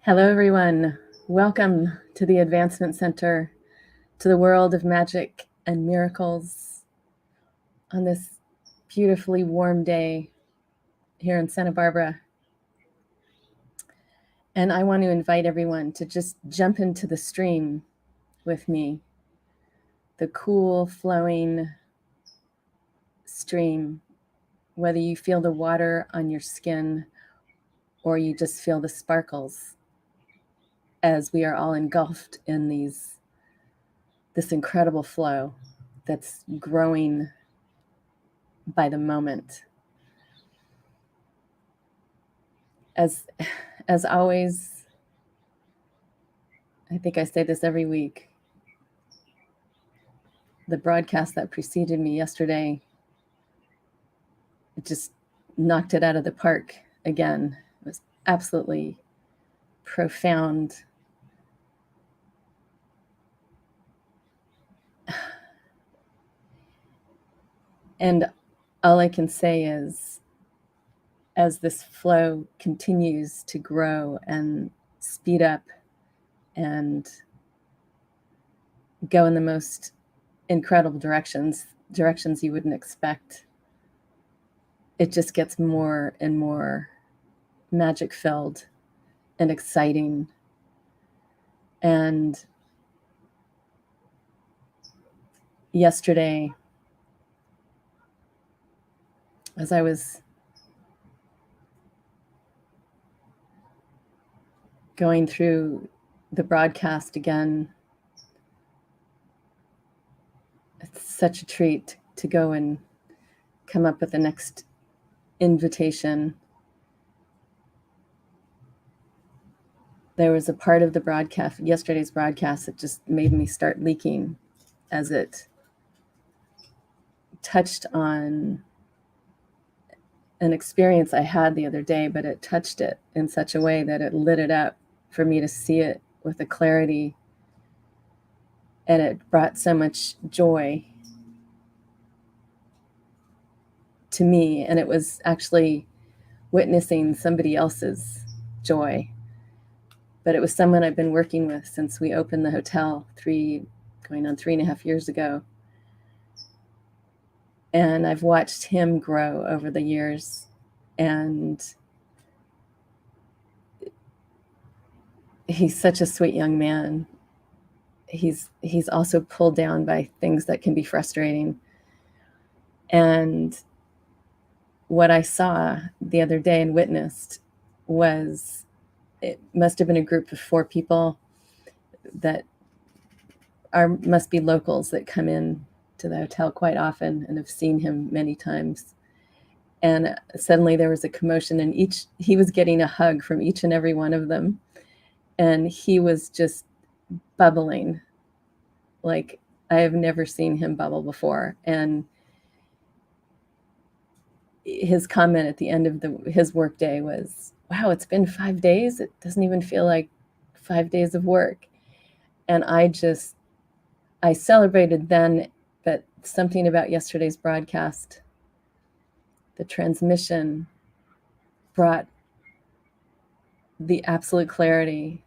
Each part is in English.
Hello, everyone. Welcome to the Advancement Center, to the world of magic and miracles on this beautifully warm day here in Santa Barbara. And I want to invite everyone to just jump into the stream with me, the cool, flowing stream, whether you feel the water on your skin or you just feel the sparkles as we are all engulfed in this incredible flow that's growing by the moment. As always, I think I say this every week, the broadcast that preceded me yesterday, it just knocked it out of the park again. It was absolutely profound. And all I can say is, as this flow continues to grow and speed up and go in the most incredible directions you wouldn't expect, it just gets more and more magic filled and exciting. And yesterday, as I was going through the broadcast again, it's such a treat to go and come up with the next invitation. There was a part of the broadcast, yesterday's broadcast, that just made me start leaking as it touched on an experience I had the other day, but it touched it in such a way that it lit it up for me to see it with a clarity, and it brought so much joy to me. And it was actually witnessing somebody else's joy, but it was someone I've been working with since we opened the hotel going on 3.5 years ago. And I've watched him grow over the years, and he's such a sweet young man. He's also pulled down by things that can be frustrating. And what I saw the other day and witnessed was, it must have been a group of 4 people that must be locals that come in to the hotel quite often and have seen him many times. And suddenly there was a commotion, and he was getting a hug from each and every one of them. And he was just bubbling like I have never seen him bubble before. And his comment at the end of his work day was, "Wow, it's been 5 days. It doesn't even feel like 5 days of work." And I celebrated then, but something about yesterday's broadcast, the transmission, brought the absolute clarity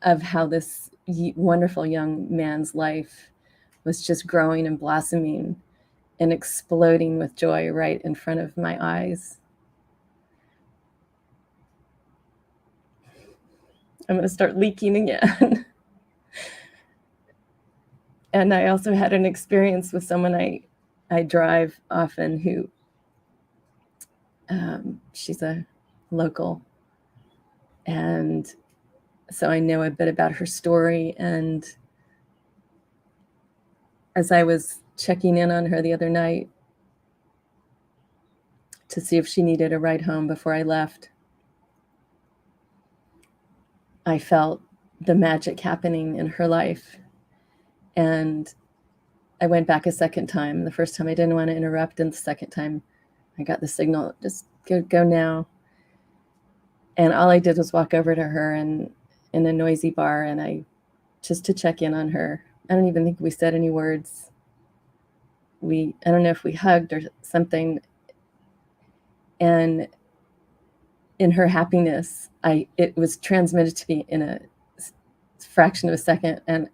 of how this wonderful young man's life was just growing and blossoming and exploding with joy right in front of my eyes. I'm going to start leaking again. And I also had an experience with someone I drive often who, she's a local. And so I know a bit about her story. And as I was checking in on her the other night to see if she needed a ride home before I left, I felt the magic happening in her life. And I went back a second time. The first time I didn't want to interrupt, and the second time I got the signal, just go now. And all I did was walk over to her in a noisy bar, and just to check in on her. I don't even think we said any words. I don't know if we hugged or something. And in her happiness, it was transmitted to me in a fraction of a second, and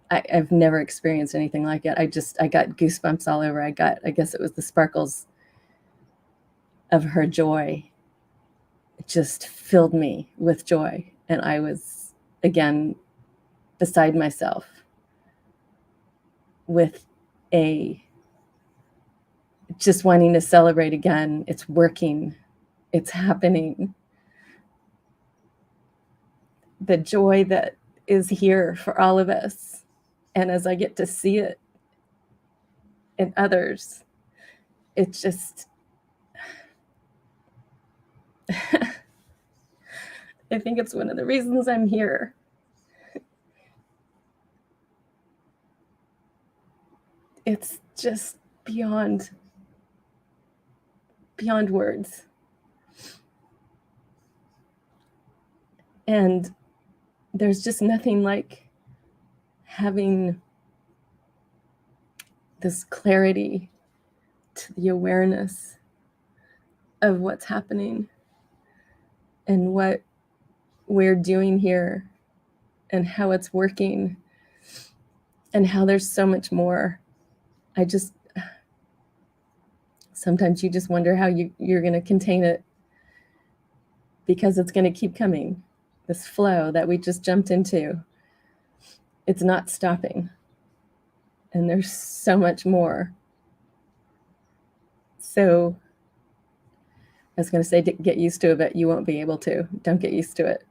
I've never experienced anything like it. I got goosebumps all over. I guess it was the sparkles of her joy. It just filled me with joy, and I was again beside myself with just wanting to celebrate again. It's working. It's happening. The joy that is here for all of us. And as I get to see it in others, it just, I think it's one of the reasons I'm here. It's just beyond words. And there's just nothing like having this clarity to the awareness of what's happening and what we're doing here and how it's working and how there's so much more. Sometimes you just wonder how you're going to contain it, because it's going to keep coming. This flow that we just jumped into, it's not stopping. And there's so much more. So I was going to say, get used to it, but you won't be able to. Don't get used to it.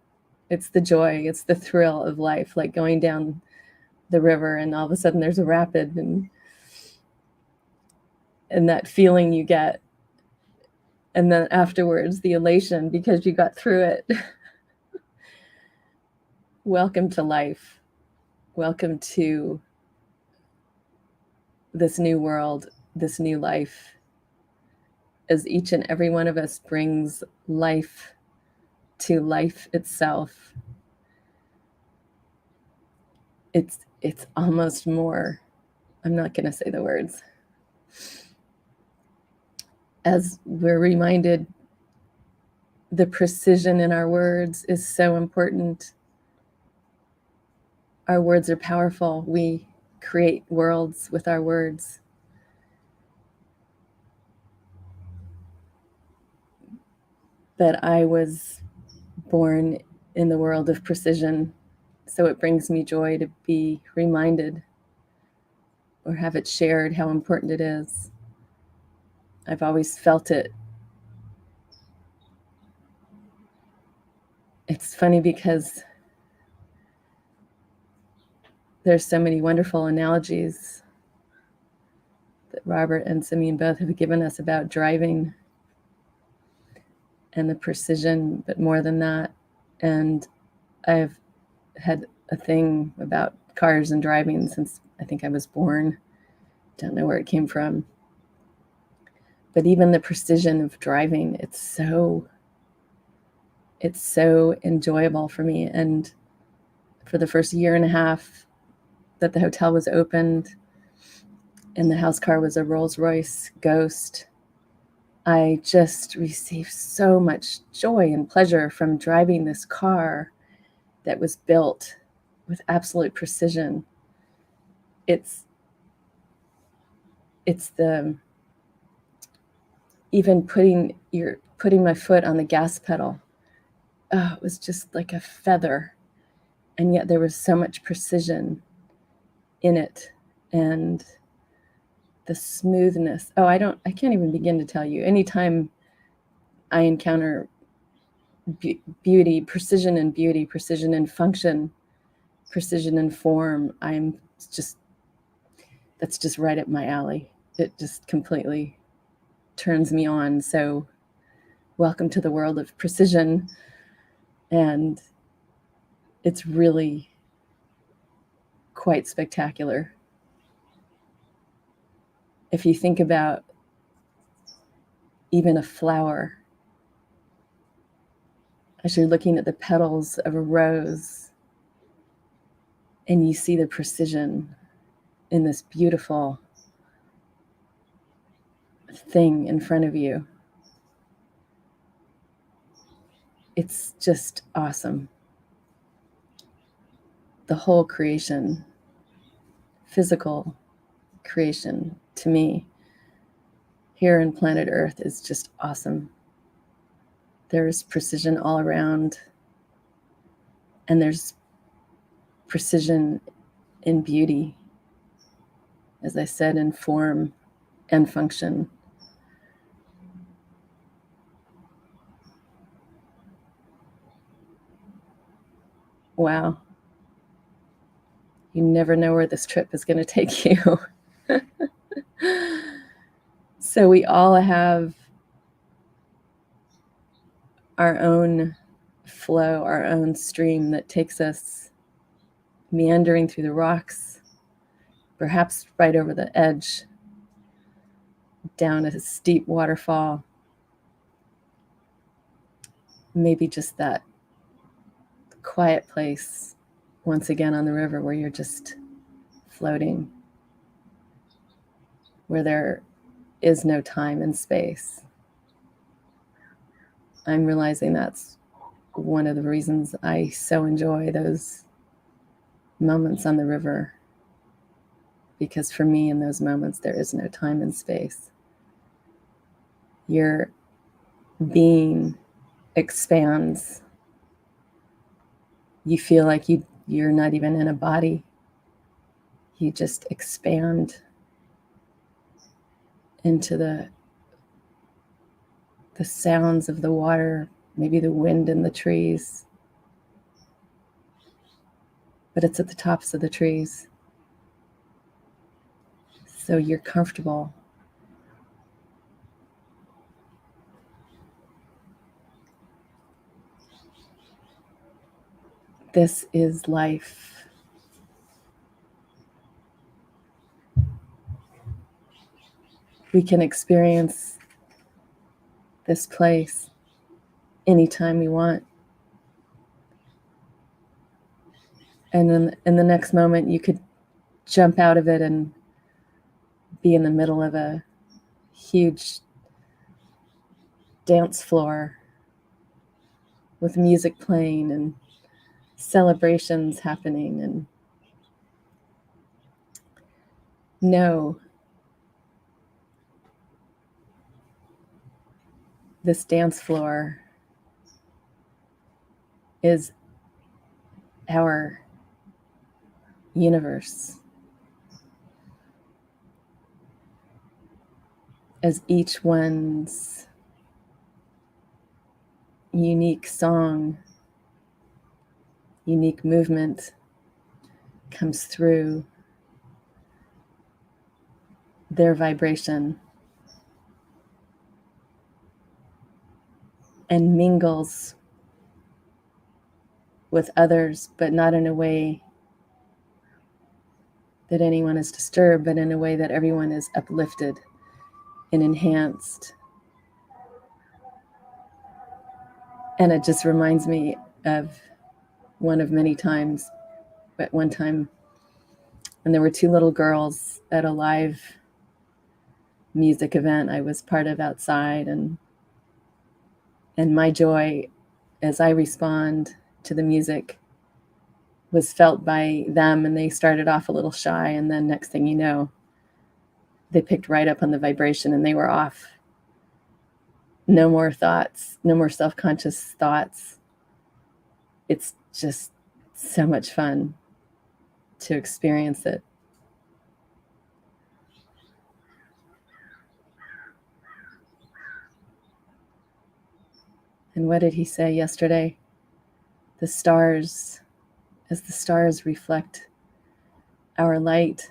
It's the joy. It's the thrill of life, like going down the river and all of a sudden there's a rapid, and that feeling you get. And then afterwards, the elation because you got through it. Welcome to life. Welcome to this new world, this new life. As each and every one of us brings life to life itself, it's almost more, I'm not going to say the words, as we're reminded the precision in our words is so important. Our words are powerful. We create worlds with our words. But I was born in the world of precision, so it brings me joy to be reminded or have it shared how important it is. I've always felt it. It's funny because there's so many wonderful analogies that Robert and Simeon both have given us about driving and the precision, but more than that. And I've had a thing about cars and driving since I think I was born. Don't know where it came from. But even the precision of driving, it's so enjoyable for me. And for the first year and a half that the hotel was opened and the house car was a Rolls-Royce Ghost, I just received so much joy and pleasure from driving this car that was built with absolute precision. It's the even putting my foot on the gas pedal. Oh, it was just like a feather, and yet there was so much precision in it, and the smoothness. Oh, I can't even begin to tell you. Anytime I encounter beauty, precision in beauty, precision in function, precision in form, that's just right up my alley. It just completely turns me on. So welcome to the world of precision. And it's really quite spectacular. If you think about even a flower, as you're looking at the petals of a rose and you see the precision in this beautiful thing in front of you, It's just awesome. The whole creation, physical creation, to me, here in planet Earth is just awesome. There's precision all around, and there's precision in beauty, as I said, in form and function. Wow. You never know where this trip is going to take you. So we all have our own flow, our own stream that takes us meandering through the rocks, perhaps right over the edge, down a steep waterfall. Maybe just that quiet place, once again on the river, where you're just floating, where there is no time and space. I'm realizing that's one of the reasons I so enjoy those moments on the river, because for me, in those moments, there is no time and space. Your being expands. You feel like you're not even in a body. You just expand into the sounds of the water, maybe the wind in the trees. But it's at the tops of the trees. So you're comfortable. This is life. We can experience this place anytime we want. And then in the next moment, you could jump out of it and be in the middle of a huge dance floor with music playing and celebrations happening. And no, this dance floor is our universe. As each one's unique song, unique movement comes through their vibration and mingles with others, but not in a way that anyone is disturbed, but in a way that everyone is uplifted and enhanced. And it just reminds me of one of many times, but one time when there were two little girls at a live music event I was part of outside, and my joy as I respond to the music was felt by them, and they started off a little shy, and then next thing you know, they picked right up on the vibration and they were off. No more thoughts, no more self-conscious thoughts. It's just so much fun to experience it. And what did he say yesterday? The stars, as the stars reflect our light.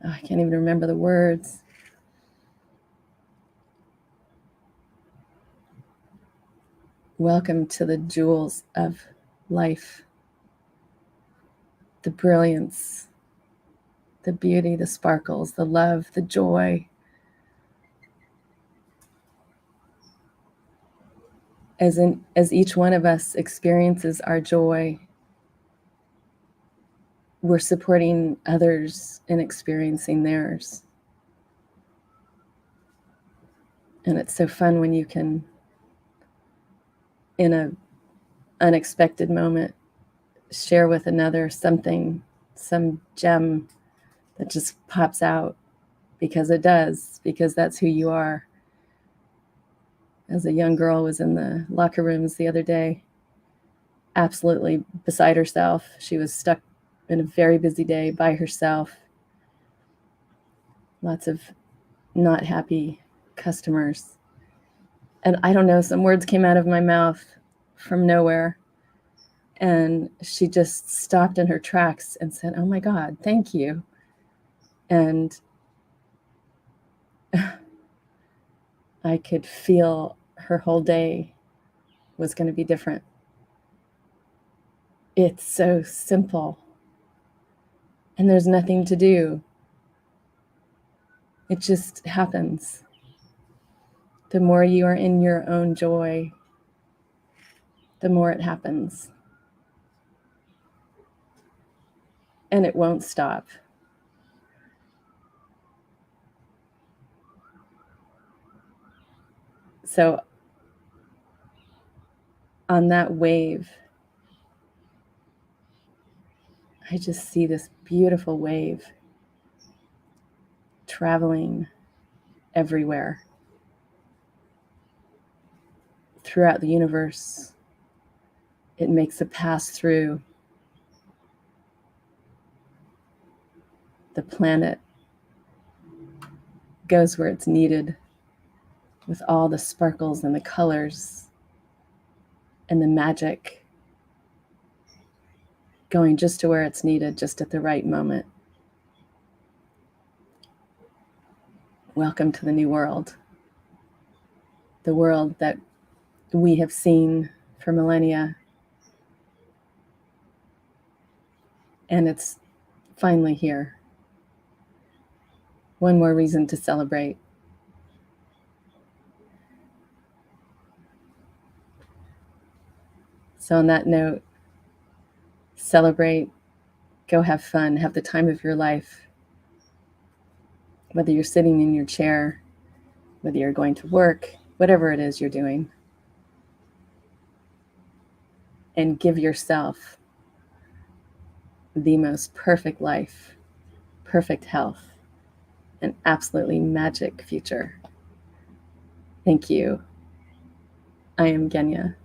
Oh, I can't even remember the words. Welcome to the jewels of life. The brilliance, the beauty, the sparkles, the love, the joy. As each one of us experiences our joy, we're supporting others in experiencing theirs. And it's so fun when you can in a unexpected moment, share with another something, some gem that just pops out because it does, because that's who you are. As a young girl was in the locker rooms the other day, absolutely beside herself. She was stuck in a very busy day by herself. Lots of not happy customers. And I don't know, some words came out of my mouth from nowhere. And she just stopped in her tracks and said, "Oh my God, thank you." And I could feel her whole day was going to be different. It's so simple. And there's nothing to do. It just happens. The more you are in your own joy, the more it happens. And it won't stop. So on that wave, I just see this beautiful wave traveling everywhere throughout the universe. It makes a pass through the planet, goes where it's needed with all the sparkles and the colors and the magic, going just to where it's needed, just at the right moment. Welcome to the new world, the world that we have seen for millennia. And it's finally here. One more reason to celebrate. So on that note, celebrate, go have fun, have the time of your life. Whether you're sitting in your chair, whether you're going to work, whatever it is you're doing. And give yourself the most perfect life, perfect health, an absolutely magic future. Thank you. I am Genya.